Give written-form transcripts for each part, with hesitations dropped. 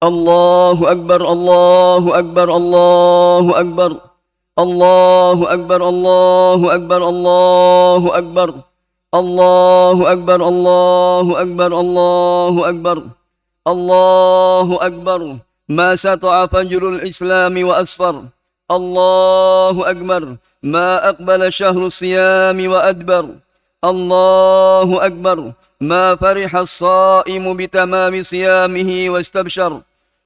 الله أكبر الله أكبر الله أكبر الله أكبر الله أكبر الله أكبر الله أكبر الله أكبر الله أكبر الله أكبر ما سطع فجر الإسلام وأسفر الله أكبر ما أقبل شهر الصيام وأدبر الله أكبر ما فرح الصائم بتمام صيامه واستبشر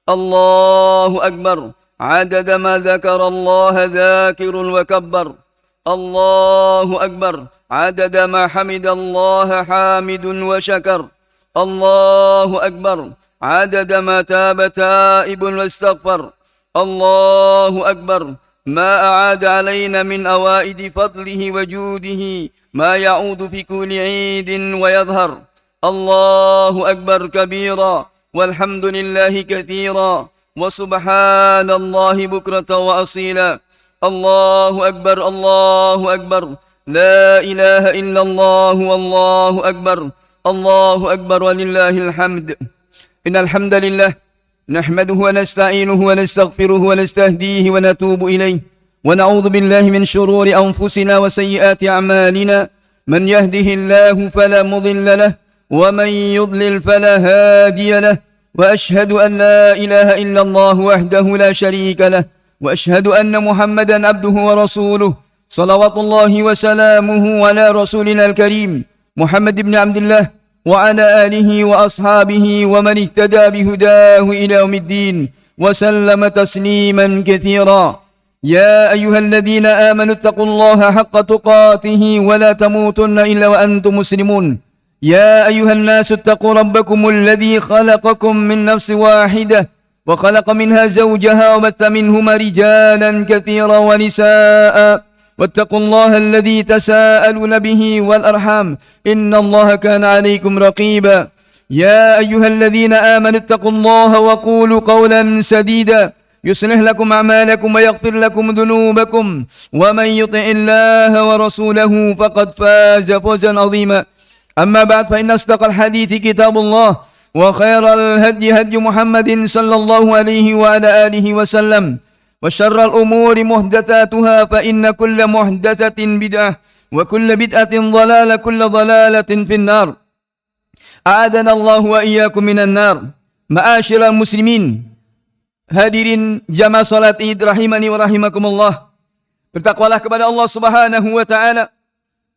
الله أكبر عدد ما ذكر الله ذاكر وكبر الله أكبر عدد ما حمد الله حامد وشكر الله أكبر عدد ما تاب تائب واستغفر الله أكبر ما أعاد علينا من أوائد فضله وجوده ما يعود في كل عيد ويظهر الله أكبر كبيرا والحمد لله كثيرا وسبحان الله بكرة وأصيلا الله أكبر الله أكبر لا إله إلا الله والله أكبر الله أكبر ولله الحمد إن الحمد لله نحمده ونستعينه ونستغفره ونستهديه ونتوب إليه ونعوذ بالله من شرور أنفسنا وسيئات أعمالنا من يهده الله فلا مضل له ومن يضلل فلا هادي له وأشهد أن لا إله إلا الله وحده لا شريك له وأشهد أن محمدا عبده ورسوله صلوات الله وسلامه على رسولنا الكريم محمد بن عبد الله وعلى آله وأصحابه ومن اهتدى بهداه إلى يوم الدين وسلم تسليما كثيرا يا أيها الذين آمنوا اتقوا الله حق تقاته ولا تموتن إلا وأنتم مسلمون يا أيها الناس اتقوا ربكم الذي خلقكم من نفس واحدة وخلق منها زوجها وبث منهما رجالا كثيرا ونساء واتقوا الله الذي تساءلون به والأرحام إن الله كان عليكم رقيبا يا أيها الذين آمنوا اتقوا الله وقولوا قولا سديدا يصلح لكم أعمالكم ويغفر لكم ذنوبكم ومن يطع الله ورسوله فقد فاز فوزا عظيما أما بعد فإن أصدق الحديث كتاب الله وخير الهدي هدي محمد صلى الله عليه وعلى آله وسلم وشر الأمور محدثاتها فإن كل محدثة بدعة وكل بدعة ضلالة كل ضلالة في النار أعاذنا الله وإياكم من النار معاشر المسلمين hadirin jamaah salat Id rahimani wa rahimakumullah. Bertakwalah kepada Allah Subhanahu wa taala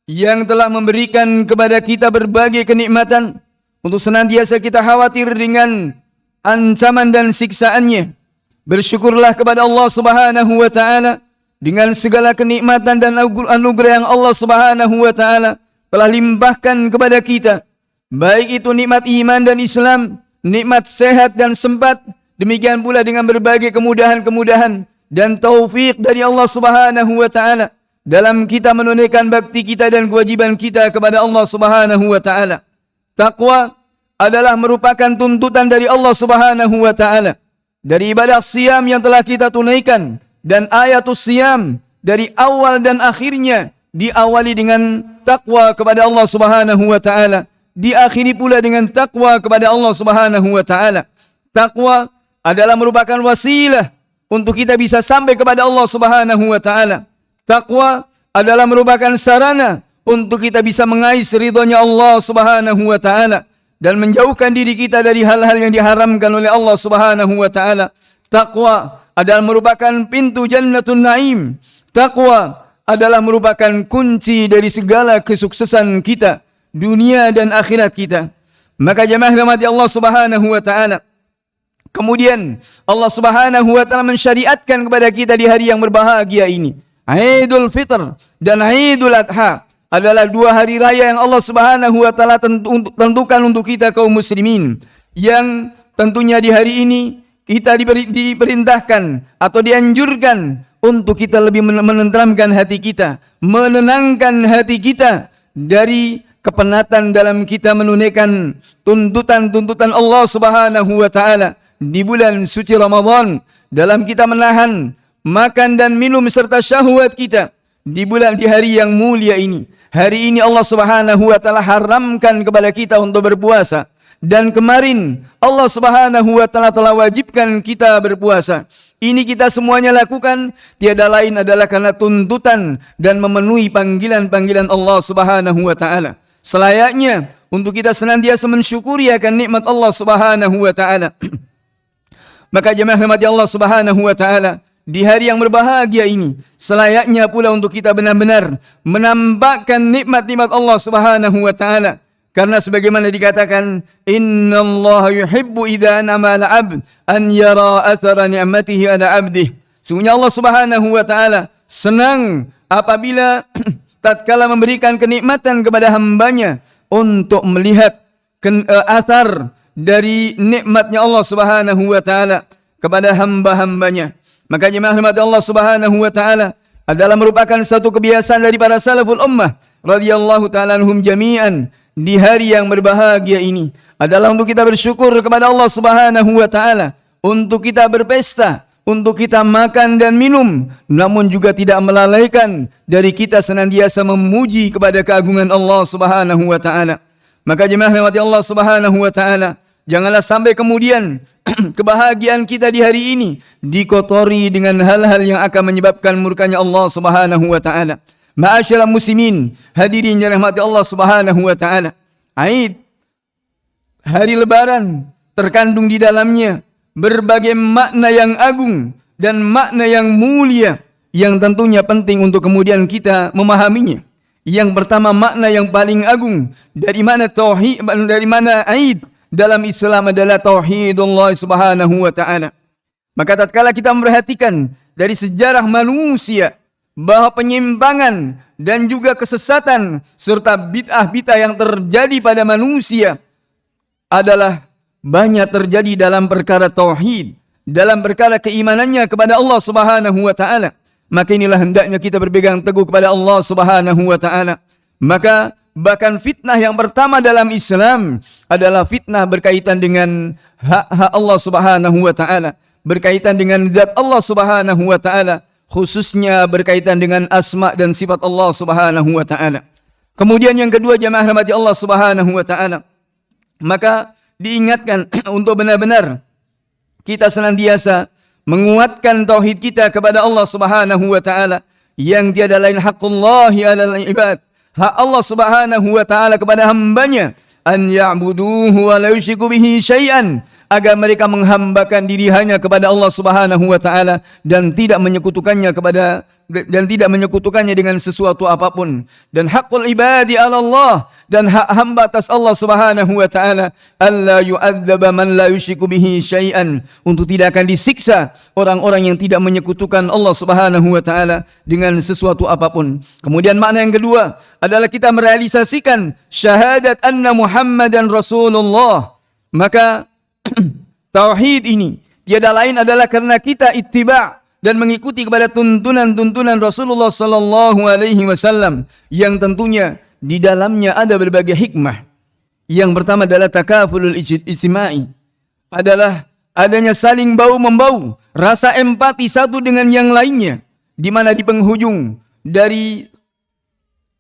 yang telah memberikan kepada kita berbagai kenikmatan untuk senantiasa kita khawatir dengan ancaman dan siksaannya. Bersyukurlah kepada Allah Subhanahu wa taala dengan segala kenikmatan dan anugerah yang Allah Subhanahu wa taala telah limpahkan kepada kita. Baik itu nikmat iman dan Islam, nikmat sehat dan sempat, demikian pula dengan berbagai kemudahan-kemudahan dan taufik dari Allah Subhanahu wa taala dalam kita menunaikan bakti kita dan kewajiban kita kepada Allah Subhanahu wa taala. Taqwa adalah merupakan tuntutan dari Allah Subhanahu wa taala. Dari ibadah siam yang telah kita tunaikan dan ayatus siam dari awal dan akhirnya diawali dengan taqwa kepada Allah Subhanahu wa taala, diakhiri pula dengan taqwa kepada Allah Subhanahu wa taala. Taqwa adalah merupakan wasilah untuk kita bisa sampai kepada Allah Subhanahu wa taala. Taqwa adalah merupakan sarana untuk kita bisa mengais ridhonya Allah Subhanahu wa taala dan menjauhkan diri kita dari hal-hal yang diharamkan oleh Allah Subhanahu wa taala. Taqwa adalah merupakan pintu jannatun naim. Taqwa adalah merupakan kunci dari segala kesuksesan kita, dunia dan akhirat kita. Maka jemaah rahmati Allah Subhanahu wa taala, kemudian Allah Subhanahu wa taala mensyariatkan kepada kita di hari yang berbahagia ini, Idul Fitr dan Idul Adha adalah dua hari raya yang Allah Subhanahu wa taala tentukan untuk kita kaum muslimin, yang tentunya di hari ini kita diperintahkan atau dianjurkan untuk kita lebih menenteramkan hati kita, menenangkan hati kita dari kepenatan dalam kita menunaikan tuntutan-tuntutan Allah Subhanahu wa taala di bulan suci Ramadan, dalam kita menahan makan dan minum serta syahwat kita di hari yang mulia ini. Hari ini Allah Subhanahu wa taala haramkan kepada kita untuk berpuasa, dan kemarin Allah Subhanahu wa taala telah wajibkan kita berpuasa. Ini kita semuanya lakukan tiada lain adalah karena tuntutan dan memenuhi panggilan-panggilan Allah Subhanahu wa taala. Selayaknya untuk kita senantiasa mensyukuri akan nikmat Allah Subhanahu wa taala. Maka jemaah rahmati Allah Subhanahu wa taala, di hari yang berbahagia ini selayaknya pula untuk kita benar-benar menampakkan nikmat-nikmat Allah Subhanahu wa taala. Karena sebagaimana dikatakan, innallaha yuhibbu idza an'ama 'ala 'abd an yara athara ni'matihi 'ala 'abdih. Sungguhnya Allah Subhanahu wa taala senang apabila tatkala memberikan kenikmatan kepada hambanya untuk melihat athar dari nikmatnya Allah Subhanahu wa taala kepada hamba-hambanya. Maka jemaah rahmat Allah Subhanahu wa taala adalah merupakan satu kebiasaan dari para salaful ummah radhiyallahu taala anhum jami'an. Di hari yang berbahagia ini adalah untuk kita bersyukur kepada Allah Subhanahu wa taala, untuk kita berpesta, untuk kita makan dan minum, namun juga tidak melalaikan dari kita senantiasa memuji kepada keagungan Allah Subhanahu wa taala. Maka jemaah rahmati Allah Subhanahu wa taala, janganlah sampai kemudian kebahagiaan kita di hari ini dikotori dengan hal-hal yang akan menyebabkan murkanya Allah Subhanahu wa taala. Ma'asyiral muslimin, hadirin yang dirahmati Allah Subhanahu wa taala. Aid, hari lebaran, terkandung di dalamnya berbagai makna yang agung dan makna yang mulia yang tentunya penting untuk kemudian kita memahaminya. Yang pertama, makna yang paling agung dari mana tauhid, dari mana Aid dalam Islam adalah tauhidullah Subhanahu wa taala. Maka tatkala kita memperhatikan dari sejarah manusia bahwa penyimpangan dan juga kesesatan serta bid'ah-bid'ah yang terjadi pada manusia adalah banyak terjadi dalam perkara tauhid, dalam perkara keimanannya kepada Allah Subhanahu wa taala. Maka inilah hendaknya kita berpegang teguh kepada Allah Subhanahu wa taala. Maka bahkan fitnah yang pertama dalam Islam adalah fitnah berkaitan dengan hak-hak Allah Subhanahu wa taala, berkaitan dengan zat Allah Subhanahu wa taala, khususnya berkaitan dengan asma dan sifat Allah Subhanahu wa taala. Kemudian yang kedua, jemaah rahmati Allah Subhanahu wa taala, maka diingatkan untuk benar-benar kita senantiasa menguatkan tauhid kita kepada Allah Subhanahu wa taala yang tiada lain haqqullahi 'alal ibad. Hak Allah Subhanahu wa taala kepada hambanya an ya'buduhu wa la yusyriku bihi syai'an, agar mereka menghambakan diri hanya kepada Allah Subhanahu wa taala dan tidak menyekutukannya dengan sesuatu apapun. Dan haqqul ibadi 'ala Allah, dan hak hamba atas Allah Subhanahu wa taala alla yu'adzaba man la yusyriku bihi syai'an, untuk tidak akan disiksa orang-orang yang tidak menyekutukan Allah Subhanahu wa taala dengan sesuatu apapun. Kemudian makna yang kedua adalah kita merealisasikan syahadat anna Muhammadan Rasulullah. Maka tauhid ini tiada lain adalah karena kita ittiba' dan mengikuti kepada tuntunan-tuntunan Rasulullah sallallahu alaihi wasallam yang tentunya di dalamnya ada berbagai hikmah. Yang pertama adalah takafulul ijtimai, adalah adanya saling bau-membau, rasa empati satu dengan yang lainnya, di mana di penghujung dari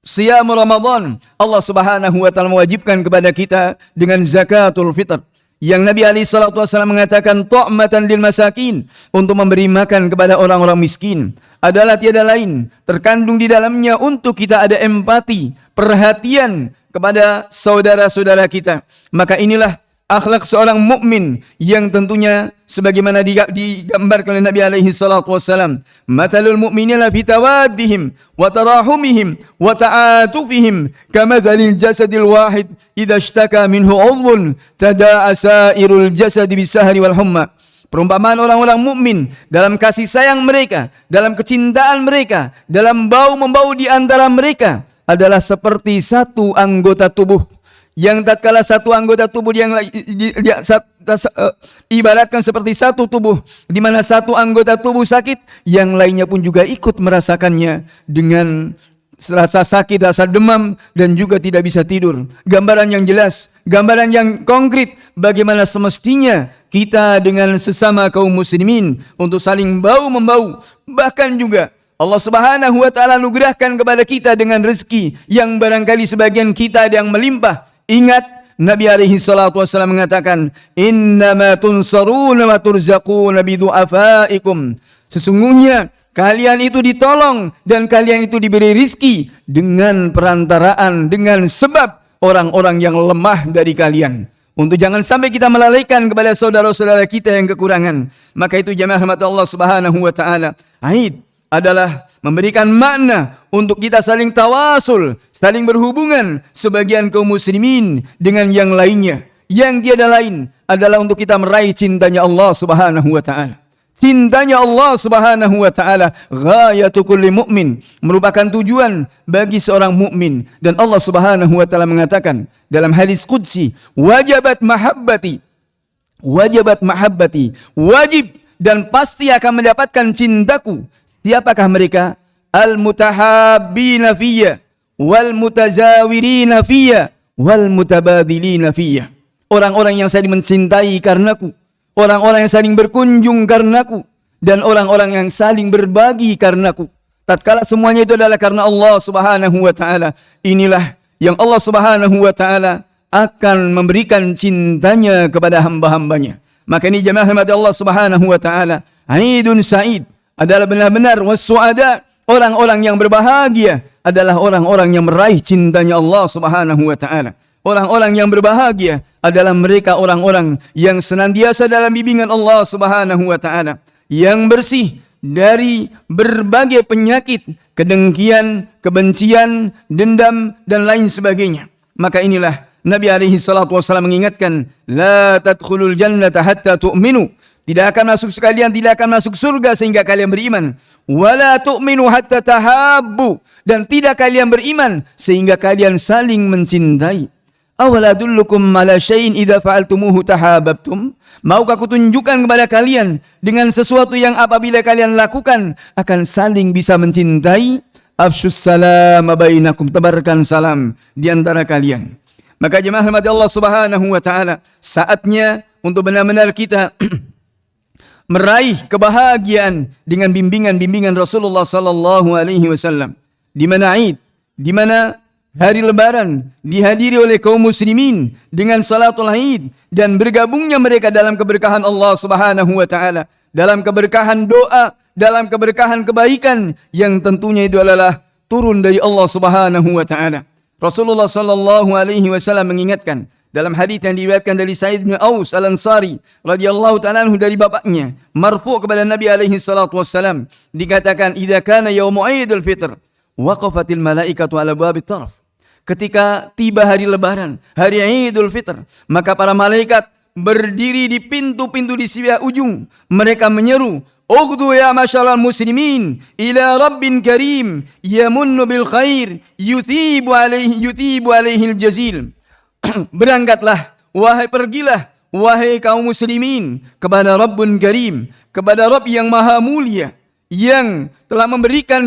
Siyam Ramadan Allah Subhanahu wa taala mewajibkan kepada kita dengan zakatul fitr, yang Nabi SAW mengatakan tu'matan lil masakin, untuk memberi makan kepada orang-orang miskin, adalah tiada lain terkandung di dalamnya untuk kita ada empati, perhatian kepada saudara-saudara kita. Maka inilah akhlak seorang mukmin yang tentunya sebagaimana digambarkan oleh Nabi SAW, matalul mu'minina fi tawaddihim wa tarahumihim wa ta'atufihim kamathalil jasadil wahid idza ishtaka minhu 'udhun tada'a sa'irul jasad bisahri wal humma. Perumpamaan orang-orang mukmin dalam kasih sayang mereka, dalam kecintaan mereka, dalam bau-membau di antara mereka adalah seperti satu anggota tubuh, yang tatkala satu anggota tubuh yang ibaratkan seperti satu tubuh, di mana satu anggota tubuh sakit, yang lainnya pun juga ikut merasakannya dengan rasa sakit, rasa demam, dan juga tidak bisa tidur. Gambaran yang jelas, gambaran yang konkret bagaimana semestinya kita dengan sesama kaum muslimin untuk saling bau-membau. Bahkan juga Allah Subhanahu wa taala anugerahkan kepada kita dengan rezeki yang barangkali sebagian kita ada yang melimpah. Ingat, Nabi alaihi salatu wasallam mengatakan, "Innama tunsaruna wa turzaquna bidu'afaikum." Sesungguhnya kalian itu ditolong dan kalian itu diberi rizki dengan perantaraan, dengan sebab orang-orang yang lemah dari kalian. Untuk jangan sampai kita melalaikan kepada saudara-saudara kita yang kekurangan. Maka itu jamaah rahmat Allah Subhanahu wa taala, Aid adalah memberikan makna untuk kita saling tawasul, saling berhubungan sebagian kaum muslimin dengan yang lainnya. Yang tiada lain adalah untuk kita meraih cintanya Allah Subhanahu wa taala. Cintanya Allah Subhanahu wa taala ghayatu kulli mu'min, merupakan tujuan bagi seorang mukmin. Dan Allah Subhanahu wa taala mengatakan dalam hadis qudsi, wajibat mahabbati, wajib dan pasti akan mendapatkan cintaku. Siapakah mereka? Al-mutahabbina fiyya, wal mutazawirina fiyya, wal mutabadilina fiyya. Orang-orang yang saling mencintai karenaku, orang-orang yang saling berkunjung karenaku, dan orang-orang yang saling berbagi karenaku. Tatkala semuanya itu adalah karena Allah Subhanahu wa taala, inilah yang Allah Subhanahu wa taala akan memberikan cintanya kepada hamba-hambanya. Maka ini jemaah rahmat Allah Subhanahu wa taala, Aidun Sa'id adalah benar-benar wasu'ada, orang-orang yang berbahagia adalah orang-orang yang meraih cintanya Allah Subhanahu wa taala. Orang-orang yang berbahagia adalah mereka orang-orang yang senantiasa dalam bimbingan Allah Subhanahu wa taala, yang bersih dari berbagai penyakit, kedengkian, kebencian, dendam dan lain sebagainya. Maka inilah Nabi alaihi salatu wasallam mengingatkan, la tadkhulul jannata hatta tu'minu. Tidak akan masuk sekalian, tidak akan masuk surga sehingga kalian beriman. Wala tu'minu hatta tahabbu, dan tidak kalian beriman sehingga kalian saling mencintai. Awala adullukum ala syai'in idza fa'altumuhu tahabbtum. Maukah kutunjukkan kepada kalian dengan sesuatu yang apabila kalian lakukan akan saling bisa mencintai? Afshus salam bainakum, tebarkan salam di antara kalian. Maka jemaah rahmat Allah Subhanahu wa taala, saatnya untuk benar-benar kita meraih kebahagiaan dengan bimbingan-bimbingan Rasulullah sallallahu alaihi wasallam. Di mana Aid, di mana hari lebaran dihadiri oleh kaum muslimin dengan salatul Aid dan bergabungnya mereka dalam keberkahan Allah Subhanahu wa taala, dalam keberkahan doa, dalam keberkahan kebaikan yang tentunya itu adalah turun dari Allah Subhanahu wa taala. Rasulullah sallallahu alaihi wasallam mengingatkan dalam hadis yang diriwayatkan dari Sa'id bin Aus Al-Ansari radhiyallahu ta'ala anhu dari bapaknya, marfu' kepada Nabi alaihi salatu wassalam, dikatakan, idza kana yaumu Aidul Fitr waqafatil malaikatu ala babit taraf. Ketika tiba hari lebaran, hari Idul Fitr, maka para malaikat berdiri di pintu-pintu di sebelah ujung. Mereka menyeru, "Ughdu ya masyaral muslimin ila rabbin karim yamunnu bil khair yuthibu alaihi al-jazil." Berangkatlah, pergilah wahai kaum muslimin kepada Rabbun Karim, kepada Rabb yang maha mulia, yang telah memberikan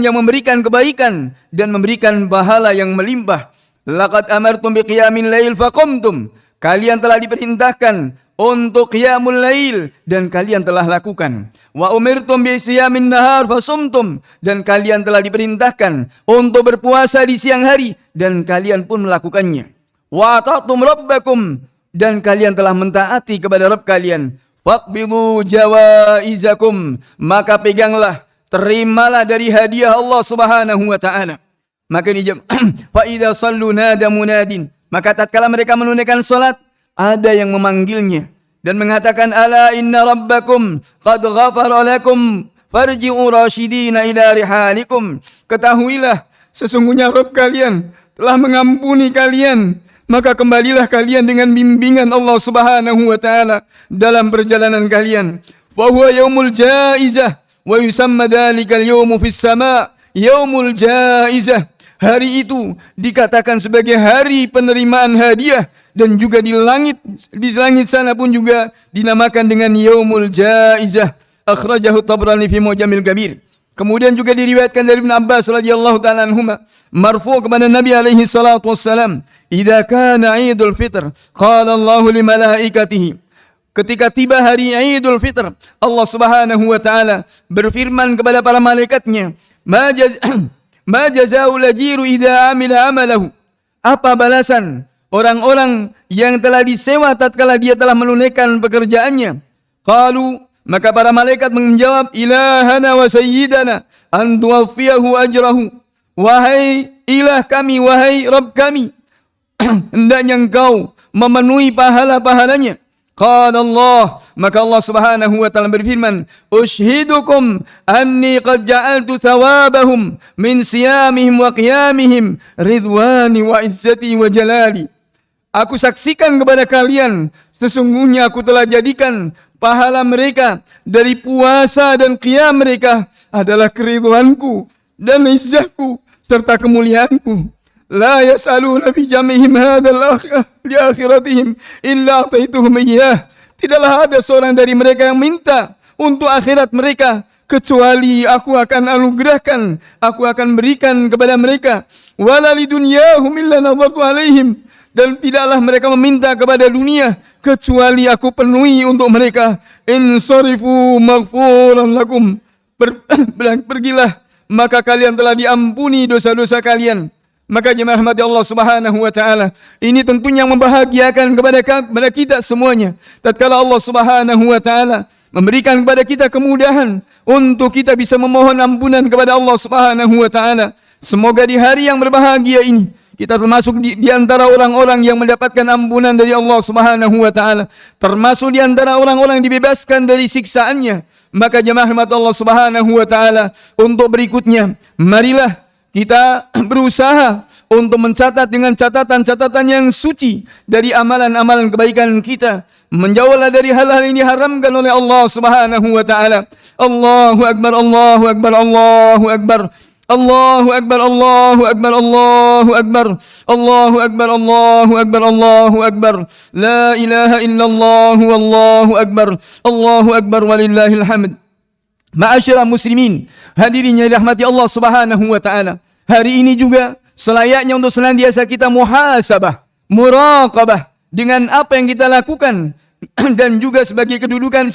kebaikan dan memberikan pahala yang melimpah. Laqad amartum biqiyamil lail faqumtum. Kalian telah diperintahkan untuk qiyamul lail dan kalian telah lakukan. Wa umirtum bi siyamin nahar fasumtum, dan kalian telah diperintahkan untuk berpuasa di siang hari dan kalian pun melakukannya. Wa ata'tum rabbakum, dan kalian telah mentaati kepada Rabb kalian. Faqbidu jawaizakum, maka peganglah, terimalah dari hadiah Allah Subhanahu wa taala. Maka ini fa idza sallu nada munadin, maka tatkala mereka menunaikan salat, ada yang memanggilnya dan mengatakan, ala inna rabbakum qad ghafara lakum farji'u rasyidina ila rihalikum. Ketahuilah, sesungguhnya Rabb kalian telah mengampuni kalian, maka kembalilah kalian dengan bimbingan Allah Subhanahu wa taala dalam perjalanan kalian. Fa huwa yaumul jaizah wa yusamma dzalikal yaumu fis sama' yaumul jaizah. Hari itu dikatakan sebagai hari penerimaan hadiah, dan juga di langit sana pun juga dinamakan dengan yaumul jaizah. Akhrajahu Tabrani fi Mu'jamil Kabir. Kemudian juga diriwayatkan dari Ibn Abbas radhiyallahu ta'ala anhuma, marfu' kepada Nabi alaihi salatu wassalam, idza kana Idul Fitr qala Allahu li malaikatihi. Ketika tiba hari Idul Fitr, Allah Subhanahu wa taala berfirman kepada para malaikatnya, ma jazaa'ul ajiru idza amila amalahu. Apa balasan orang-orang yang telah disewa tatkala dia telah menunaikan pekerjaannya. Qalu, maka para malaikat menjawab, ilahana wa sayyidana an tuwaffiyahu ajrahu. Wahai ilah kami, wahai Rabb kami, hendaknya engkau memenuhi pahala-pahalanya. Qala Allah, maka Allah Subhanahu wa taala berfirman, "Ushhidukum anni qad ja'altu thawabahum min siyamihim wa qiyamihim ridwani wa izzati wa jalali." Aku saksikan kepada kalian, sesungguhnya aku telah jadikan pahala mereka dari puasa dan qiyam mereka adalah keridwanku dan izzahku serta kemuliaanku. La yas'aluna fi jam'ihim hadzal li akhiratihim illa ataituhum iyyah. Tidaklah ada seorang dari mereka yang minta untuk akhirat mereka kecuali aku akan anugerahkan, aku akan berikan kepada mereka. Wala lidunyahum illa nadartu alaihim, dan tidaklah mereka meminta kepada dunia kecuali aku penuhi untuk mereka. Insarifu maghfuran lakum, pergilah maka kalian telah diampuni dosa-dosa kalian. Maka jemaah rahmati Allah Subhanahu wa taala, ini tentunya membahagiakan kepada kita semuanya tatkala Allah Subhanahu wa taala memberikan kepada kita kemudahan untuk kita bisa memohon ampunan kepada Allah Subhanahu wa taala. Semoga di hari yang berbahagia ini kita termasuk di antara orang-orang yang mendapatkan ampunan dari Allah Subhanahu wa taala, termasuk di antara orang-orang yang dibebaskan dari siksaannya. Maka jemaah rahmat Allah Subhanahu wa taala, untuk berikutnya marilah kita berusaha untuk mencatat dengan catatan-catatan yang suci dari amalan-amalan kebaikan kita. Menjauhlah dari hal-hal ini diharamkan oleh Allah Subhanahu wa taala. Allahu akbar, Allahu akbar, Allahu akbar. Allahu akbar, Allahu akbar, Allahu akbar. Allahu akbar, Allahu akbar, Allahu akbar. La ilaha illallah wallahu akbar. Allahu akbar walillahil hamd. Ma'asyiral muslimin, hadirin yang dirahmati Allah Subhanahu wa taala. Hari ini juga selayaknya untuk senantiasa kita muhasabah, muraqabah dengan apa yang kita lakukan dan juga sebagai kedudukan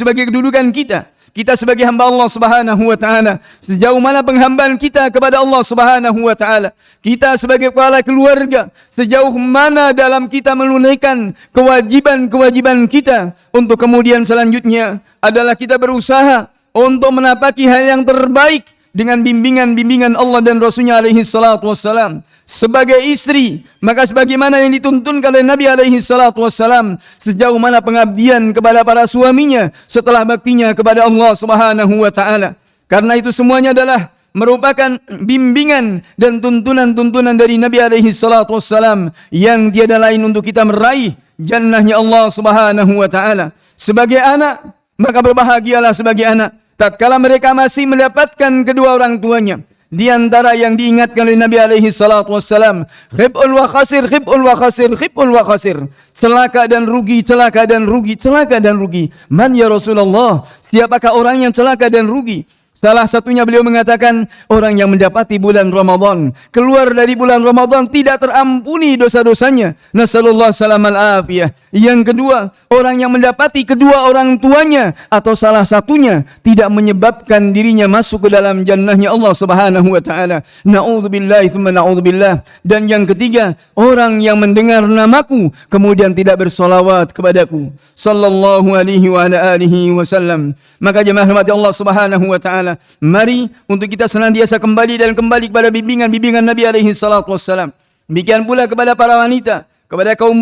kita. Kita sebagai hamba Allah Subhanahu wa taala, sejauh mana penghambaan kita kepada Allah Subhanahu wa taala. Kita sebagai kepala keluarga, sejauh mana dalam kita menunaikan kewajiban-kewajiban kita. Untuk kemudian selanjutnya adalah kita berusaha untuk menapaki hal yang terbaik dengan bimbingan-bimbingan Allah dan Rasulnya alaihi salatu wassalam. Sebagai istri, maka sebagaimana yang dituntunkan oleh Nabi alaihi salatu wassalam, sejauh mana pengabdian kepada para suaminya setelah baktinya kepada Allah Subhanahu wa taala. Karena itu semuanya adalah merupakan bimbingan dan tuntunan-tuntunan dari Nabi alaihi salatu wassalam yang tiada lain untuk kita meraih jannahnya Allah Subhanahu wa taala. Sebagai anak, maka berbahagialah sebagai anak tatkala mereka masih mendapatkan kedua orang tuanya. Di antara yang diingatkan oleh Nabi alaihi salatu wassalam, khib'un wa khasir, khib'un wa khasir, khib'un wa khasir. Celaka dan rugi, celaka dan rugi, celaka dan rugi. Man ya Rasulullah, siapakah orang yang celaka dan rugi? Salah satunya beliau mengatakan, orang yang mendapati bulan Ramadan, keluar dari bulan Ramadan tidak terampuni dosa-dosanya. Nasallallahu salamal afiyah. Yang kedua, orang yang mendapati kedua orang tuanya atau salah satunya tidak menyebabkan dirinya masuk ke dalam jannahnya Allah Subhanahu wa taala. Na'udzubillahi tsumma na'udzubillah. Dan yang ketiga, orang yang mendengar namaku kemudian tidak bersolawat kepadaku sallallahu alaihi wa ala alihi wasallam. Maka jemaah rahmati Allah Subhanahu wa taala, mari untuk kita senantiasa kembali kepada bimbingan Nabi alaihi salatu wassalam. Demikian pula kepada para wanita, kepada kaum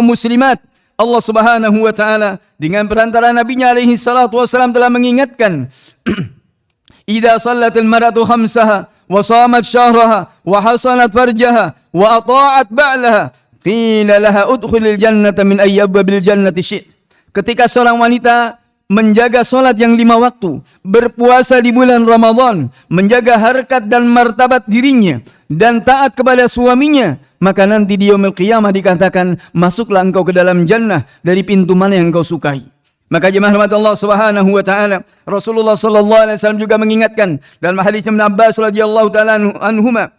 muslimat. Allah Subhanahu wa taala dengan perantara nabinya alaihi salatu wassalam telah mengingatkan, idza shallatil mar'atu khamsaha wa shamat syahraha wa hasanat farjaha wa ata'at ba'laha qila laha udkhulil jannata min ayyabil jannati syi't. Ketika seorang wanita menjaga solat yang 5 waktu, berpuasa di bulan Ramadan, menjaga harkat dan martabat dirinya, dan taat kepada suaminya, maka nanti di yaumil qiyamah dikatakan, masuklah engkau ke dalam jannah dari pintu mana yang engkau sukai. Maka jemaah rahmat Allah Subhanahu wa taala, Rasulullah sallallahu alaihi wasallam juga mengingatkan dalam hadis Ibnu Abbas radhiyallahu taala anhuma,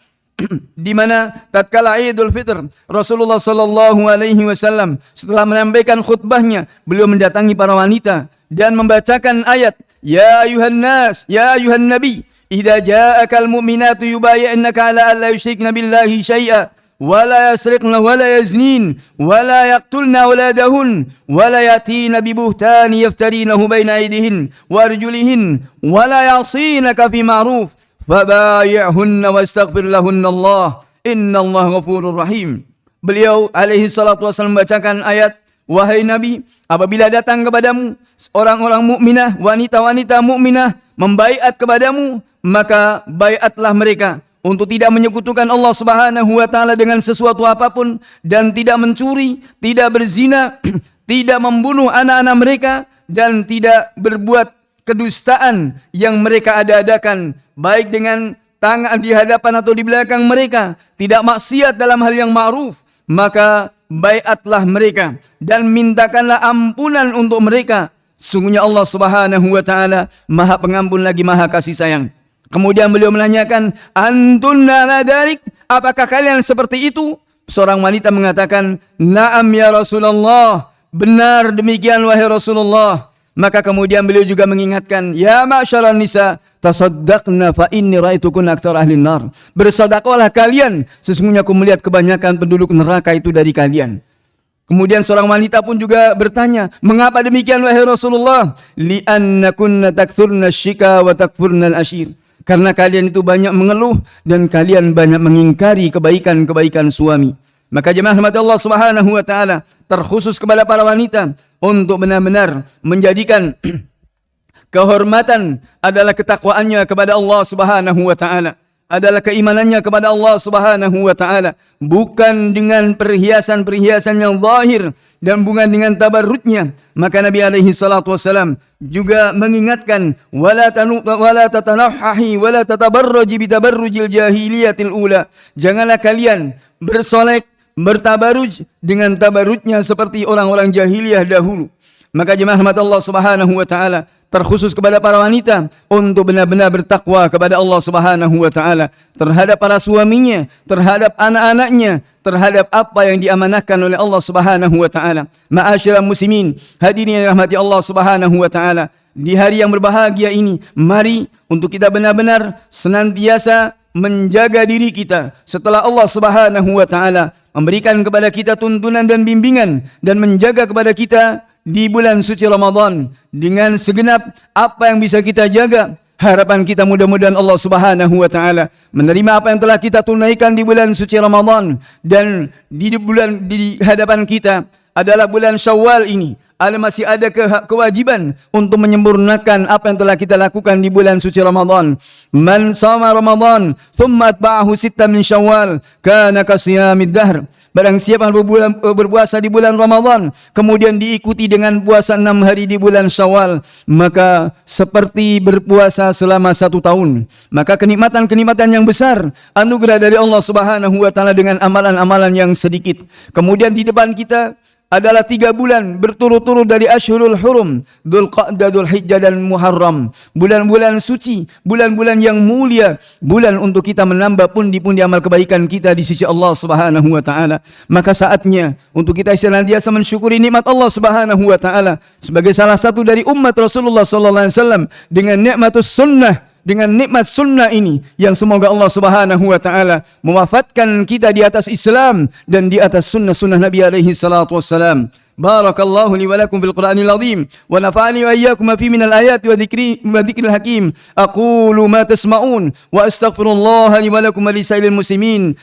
di mana tatkala Idul Fitr, Rasulullah sallallahu alaihi wasallam setelah menyampaikan khutbahnya, beliau mendatangi para wanita dan membacakan ayat, ya ayuhan nas, ya ayuhan nabi, idza ja'akal mu'minatu yubayyi'naka ala alla yusyrikna billahi syai'a ولا يسرقن ولا يزنين ولا يقتلن أولادهن ولا يأتين ببهتان يفترينه بين أيديهن وأرجلهن ولا يعصينك في معروف فبايعهن واستغفر لهن الله إن الله غفور رحيم. Beliau alaihi salatu wasallam membacakan ayat, wahai Nabi, apabila datang kepadamu orang-orang mukminah, wanita-wanita mukminah membaiat kepadamu, maka baiatlah mereka untuk tidak menyekutukan Allah Subhanahu wa taala dengan sesuatu apapun dan tidak mencuri, tidak berzina, tidak membunuh anak-anak mereka dan tidak berbuat kedustaan yang mereka ada-adakan baik dengan tangan di hadapan atau di belakang mereka, tidak maksiat dalam hal yang ma'ruf, maka baiatlah mereka dan mintakanlah ampunan untuk mereka. Sungguhnya Allah Subhanahu wa taala Maha Pengampun lagi Maha Kasih Sayang. Kemudian beliau menanyakan, antunna ala dzalik, apakah kalian seperti itu? Seorang wanita mengatakan, na'am ya Rasulullah, benar demikian wahai Rasulullah. Maka kemudian beliau juga mengingatkan, ya ma'syaral nisa, tasaddaqna fa inni ra'aitukun aktsar ahli nar. Bersedekahlah kalian, sesungguhnya aku melihat kebanyakan penduduk neraka itu dari kalian. Kemudian seorang wanita pun juga bertanya, mengapa demikian wahai Rasulullah? Li'anna kunna takthurna syika wa takfurna al-ashir. Karena kalian itu banyak mengeluh dan kalian banyak mengingkari kebaikan-kebaikan suami. Maka jemaah rahmat Allah Subhanahu wa taala, terkhusus kepada para wanita untuk benar-benar menjadikan kehormatan adalah ketakwaannya kepada Allah Subhanahu wa taala, adalah keimanannya kepada Allah Subhanahu wa taala, bukan dengan perhiasan-perhiasan yang zahir dan bukan dengan tabarrutnya. Maka Nabi alaihi salatu wasalam juga mengingatkan, wala tatanahhahi wala tatabarruji bitabarrujil jahiliyatil ula. Janganlah kalian bersolek, bertabaruj dengan tabarrujnya seperti orang-orang jahiliyah dahulu. Maka jemaah rahmat Allah Subhanahu wa taala, terkhusus kepada para wanita untuk benar-benar bertakwa kepada Allah Subhanahu wa taala terhadap para suaminya, terhadap anak-anaknya, terhadap apa yang diamanahkan oleh Allah Subhanahu wa taala. Ma'asyiral muslimin, hadirin yang rahmati Allah Subhanahu wa taala, di hari yang berbahagia ini, mari untuk kita benar-benar senantiasa menjaga diri kita setelah Allah Subhanahu wa taala memberikan kepada kita tuntunan dan bimbingan dan menjaga kepada kita di bulan suci Ramadan dengan segenap apa yang bisa kita jaga. Harapan kita mudah-mudahan Allah Subhanahu wa taala menerima apa yang telah kita tunaikan di bulan suci Ramadan, dan di hadapan kita adalah bulan Syawal ini. Masih ada kewajiban untuk menyempurnakan apa yang telah kita lakukan di bulan suci Ramadan. Man shama Ramadan thumma atba'ahu sittan min Syawal kana kasiyamid dahr. Barang siapa berpuasa di bulan Ramadan kemudian diikuti dengan puasa 6 hari di bulan Syawal, maka seperti berpuasa selama 1 tahun. Maka kenikmatan-kenikmatan yang besar, anugerah dari Allah Subhanahu wa taala dengan amalan-amalan yang sedikit. Kemudian di depan kita adalah 3 bulan berturut-turut dari Ashhurul Hurum, Dzulqa'dah, Dzulhijjah dan Muharram. Bulan-bulan suci, bulan-bulan yang mulia, bulan untuk kita menambah pundi-pundi amal kebaikan kita di sisi Allah Subhanahu wa taala. Maka saatnya untuk kita senantiasa mensyukuri nikmat Allah Subhanahu wa taala sebagai salah satu dari umat Rasulullah sallallahu alaihi wasallam dengan nikmatus sunnah, dengan nikmat sunnah ini yang semoga Allah Subhanahu wa taala mewafatkan kita di atas Islam dan di atas sunnah-sunnah Nabi alaihi salatu wassalam. Barakallahu li wa lakum fil Qur'anil azim wa nafa'ani wa iyyakum fi minal ayati wa dzikril hakim. Aqulu ma tasma'un wa astaghfirullah li wa lakum wa lisairil muslimin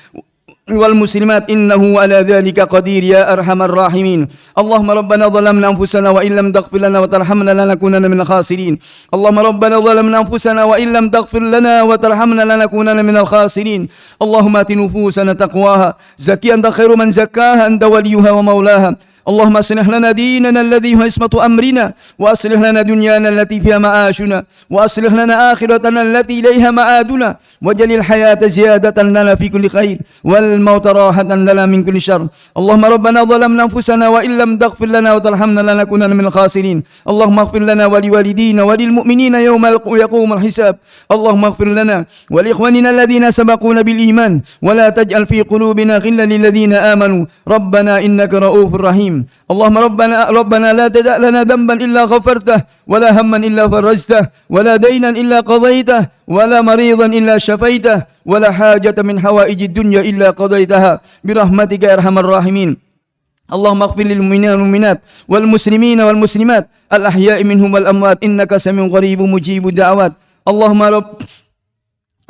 wal muslimat innahu ala dzalika qadir ya arhamar rahimin. Allahumma rabbana zalamna anfusana wa illam taghfir lana wa tarhamna lanakunanna minal khasirin. Allahumma rabbana zalamna anfusana wa illam taghfir lana wa tarhamna lanakunanna minal khasirin. Allahumma ati nufusana taqwaha zakki anta khairu man zakkaha anta waliyuha wa maulaha. اللهم اصلح لنا ديننا الذي هو عصمة أمرنا وأصلح لنا دنيانا التي فيها معاشنا وأصلح لنا آخرتنا التي إليها معادنا واجعل الحياة زيادة لنا في كل خير والموت راحة لنا من كل شر. اللهم ربنا ظلمنا أنفسنا وإن لم تغفر لنا وترحمنا لنكونن من الخاسرين. اللهم اغفر لنا ولوالدينا وللمؤمنين يوم يقوم الحساب. اللهم اغفر لنا ولإخواننا الذين سبقونا بالإيمان ولا تجعل في قلوبنا غلا للذين آمنوا ربنا إنك رؤوف رحيم. اللهم ربنا لا تدع لنا ذنبا إلا غفرته ولا هما إلا فرجته ولا دينا إلا قضيته ولا مريضا إلا شفيته ولا حاجة من حوائج الدنيا إلا قضيتها برحمتك يا أرحم الراحمين. اللهم اغفر للمؤمنين والمؤمنات والمسلمين والمسلمات الأحياء منهم والأموات إنك سميع قريب مجيب الدعوات.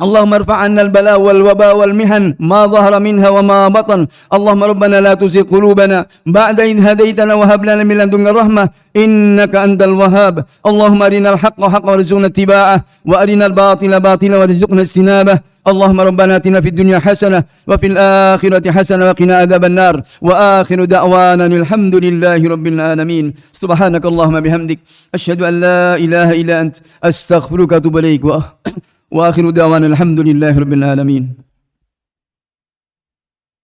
اللهم ارفع عنا البلاء والوباء والمحن ما ظهر منها وما بطن. اللهم ربنا لا تزغ قلوبنا بعد إذ هديتنا وهب لنا من لدنك رحمة إنك أنت الوهاب. اللهم أرنا الحق حقا وارزقنا اتباعه وأرنا الباطل باطلا وارزقنا اجتنابه. اللهم ربنا آتنا في الدنيا حسنة وفي الآخرة حسنة وقنا عذاب النار. وآخر دعوانا الحمد لله رب العالمين. سبحانك اللهم بحمدك أشهد أن لا إله إلا أنت أستغفرك وأتوب إليك. وآخر دعوانا الحمد لله رب العالمين.